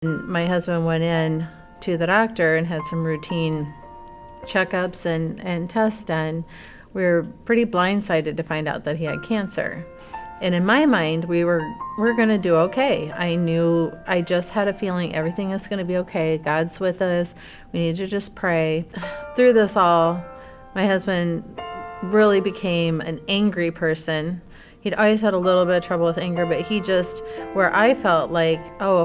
And my husband went in to the doctor and had some routine checkups and tests done. We were pretty blindsided to find out that he had cancer. And in my mind, we're going to do okay. I just had a feeling everything is going to be okay. God's with us. We need to just pray. Through this all, my husband really became an angry person. He'd always had a little bit of trouble with anger, but he just, where I felt like, oh,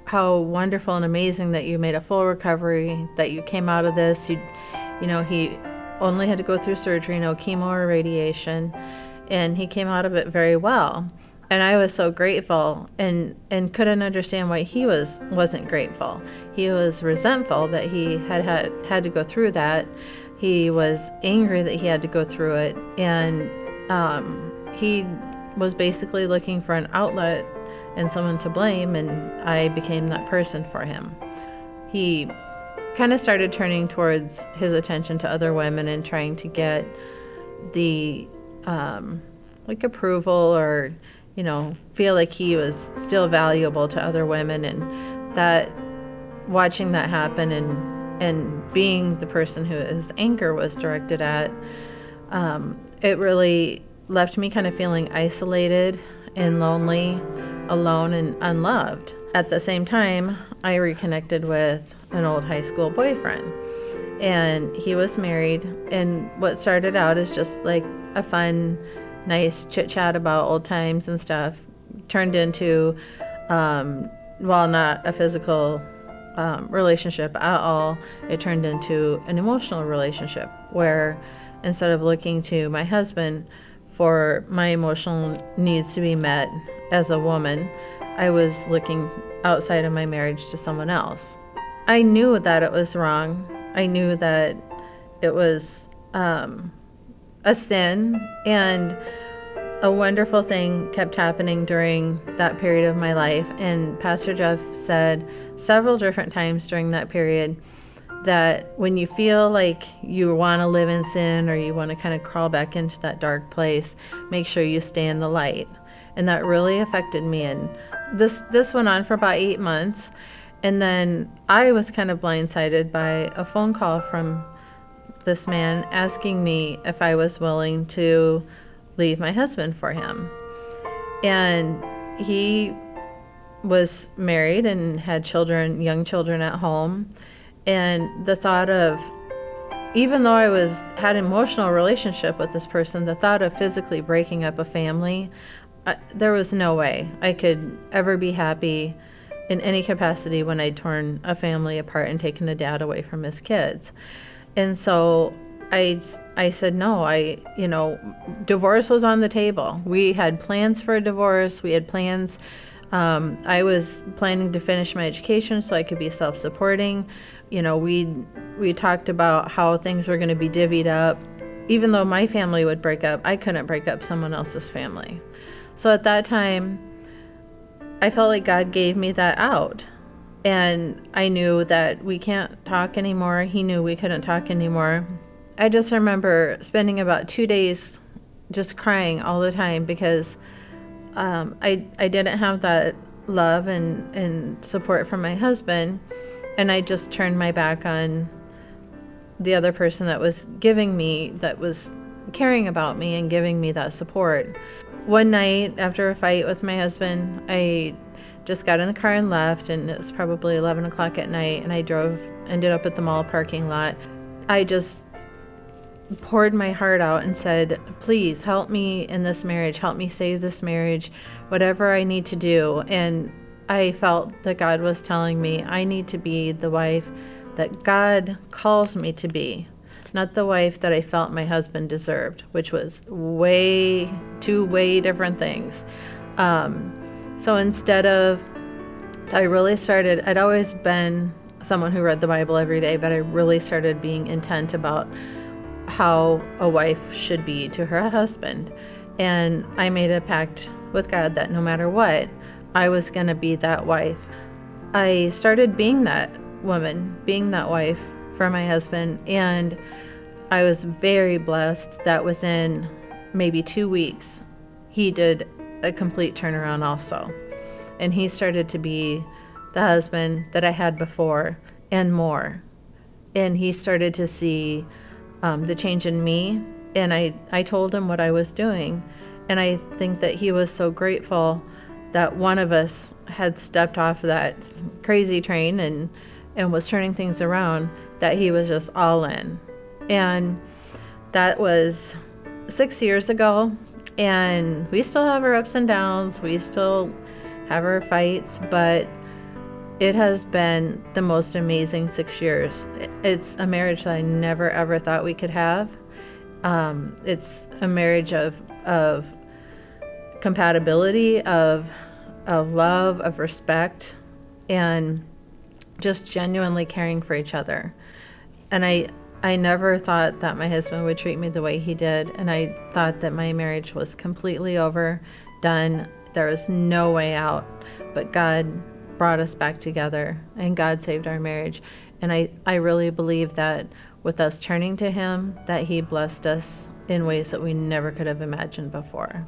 how wonderful and amazing that you made a full recovery, that you came out of this. He only had to go through surgery, no chemo or radiation, and he came out of it very well. And I was so grateful and couldn't understand why he wasn't grateful. He was resentful that he had to go through that. He was angry that he had to go through it, and he was basically looking for an outlet and someone to blame, and I became that person for him. He kind of started turning towards his attention to other women and trying to get the approval or feel like he was still valuable to other women, and that watching that happen and being the person who his anger was directed at, it really left me kind of feeling isolated and lonely, alone and unloved. At the same time, I reconnected with an old high school boyfriend, and he was married, and what started out as just like a fun, nice chit chat about old times and stuff turned into, while not a physical relationship at all, it turned into an emotional relationship where instead of looking to my husband for my emotional needs to be met as a woman, I was looking outside of my marriage to someone else. I knew that it was wrong. I knew that it was a sin, and a wonderful thing kept happening during that period of my life. And Pastor Jeff said several different times during that period that when you feel like you want to live in sin or you want to kind of crawl back into that dark place, make sure you stay in the light. And that really affected me. And this went on for about 8 months. And then I was kind of blindsided by a phone call from this man asking me if I was willing to leave my husband for him. And he was married and had children, young children at home. And the thought of, even though I had an emotional relationship with this person, the thought of physically breaking up a family, there was no way I could ever be happy in any capacity when I'd torn a family apart and taken a dad away from his kids. And so I said no. Divorce was on the table. We had plans for a divorce. We had plans. I was planning to finish my education so I could be self-supporting. We talked about how things were going to be divvied up. Even though my family would break up, I couldn't break up someone else's family. So at that time, I felt like God gave me that out. And I knew that we can't talk anymore. He knew we couldn't talk anymore. I just remember spending about 2 days just crying all the time because I didn't have that love and support from my husband. And I just turned my back on the other person that was caring about me and giving me that support. One night after a fight with my husband, I just got in the car and left, and it was probably 11 o'clock at night, and I ended up at the mall parking lot. I just poured my heart out and said, please help me in this marriage, help me save this marriage, whatever I need to do. And I felt that God was telling me I need to be the wife that God calls me to be, not the wife that I felt my husband deserved, which was two way different things. So I really started, I'd always been someone who read the Bible every day, but I really started being intent about how a wife should be to her husband. And I made a pact with God that no matter what, I was going to be that wife. I started being that woman, being that wife for my husband, and I was very blessed that within maybe 2 weeks, he did a complete turnaround also. And he started to be the husband that I had before and more. And he started to see the change in me. And I told him what I was doing. And I think that he was so grateful that one of us had stepped off that crazy train and was turning things around, that he was just all in. And that was 6 years ago. And we still have our ups and downs. We still have our fights, but it has been the most amazing 6 years. It's a marriage that I never, ever thought we could have. It's a marriage of compatibility, of love, of respect, and just genuinely caring for each other. And I never thought that my husband would treat me the way he did, and I thought that my marriage was completely over, done. There was no way out, but God brought us back together, and God saved our marriage. And I really believe that with us turning to Him, that He blessed us in ways that we never could have imagined before.